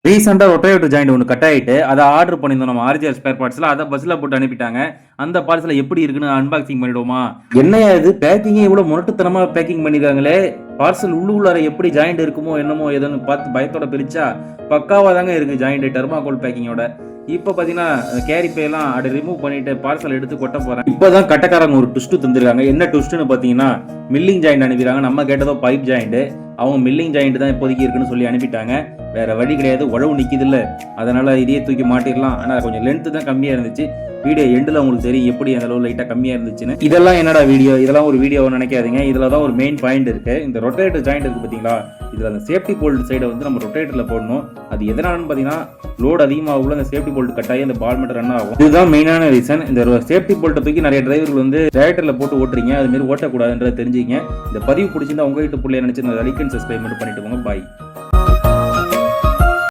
ரீசெண்டா rotator joint ஒண்ணு cut ஆயிட்டு, அத ஆர்டர் பண்ணியிருந்தோம் நம்ம ஆர்ஜிஆர் ஸ்பேர் பார்ட்ஸ்ல. அத பஸ்ல போட்டு அனுப்பிட்டாங்க. அந்த பார்சல் எப்படி இருக்குன்னு அன்பாக்சிங் பண்ணிடுவோமா? என்னய்யா இது பேக்கிங்கே இவ்ளோ முரட்டுத்தனமா பேக்கிங் பண்ணியிருக்காங்களே! பார்சல் உள்ளார எப்படி ஜாயிண்ட் இருக்குமோ என்னமோ ஏதோன்னு பார்த்து பயத்தோட பிரிச்சா, பக்காவா தாங்க இருக்கு ஜாயிண்ட் டெர்மாகோல் பேக்கிங்கோட. இப்ப பாத்தீங்கன்னா, கேரி பை எல்லாம் அத ரிமூவ் பண்ணிட்டு பார்சல் எடுத்து கொட்ட போறேன். இப்பதான் கட்டக்காரங்க ஒரு ட்விஸ்ட் தந்திருக்காங்க. என்ன ட்விஸ்ட்னு பாத்தீங்கன்னா, மில்லிங் ஜாயிண்ட் அனுப்பிறாங்க. நம்ம கேட்டதோ பைப் ஜாயிண்ட். அவங்க மில்லிங் ஜாயிண்ட் தான் இப்போதைக்கு இருக்குன்னு சொல்லி அனுப்பிட்டாங்க. வேற வழி கிடையாது. உழவு நிக்குதுல்ல. அதனால இதையே தூக்கி மாட்டிடலாம். ஆனா கொஞ்சம் லென்த் தான் கம்மியா இருந்துச்சு. வீடியோ எண்டுல உங்களுக்கு தெரியும் எப்படி அந்த அளவு லைட்டா கம்மியா இருந்துச்சுன்னு. இதெல்லாம் என்னடா வீடியோ? இதெல்லாம் ஒரு வீடியோன்னு நினைக்காதீங்க. இதுல தான் ஒரு மெயின் பாயிண்ட் இருக்கு. இந்த ரொட்டேட்டர் ஜாயிண்ட் இருக்கு பாத்தீங்களா? இதுல அந்த சேஃப்டி போல்ட் சைடை வந்து நம்ம ரொட்டேட்டர்ல போடணும். அது எதனாலன்னு பாத்தீங்கன்னா, லோட் அதிகமாகுள்ள அந்த சேஃப்டி போல்ட் கட் ஆகி அந்த பால் மட்டும் ரன் ஆகும். இதுதான் மெயினான ரீசன். இந்த சேஃப்டி போல்ட்டை தூக்கி நிறைய டிரைவர்கள் வந்து டிரைவர்ல போட்டு ஓட்டுறீங்க. அது மாதிரி ஓட்டக்கூடாதுன்றதை தெரிஞ்சுங்க. இந்த பதிவு பிடிச்சிருந்தா உங்ககிட்ட பிள்ளைய நினைச்சு லைக் அண்ட் சப்ஸ்கிரைப் மட்டும் பண்ணிட்டு போங்க. பாய்.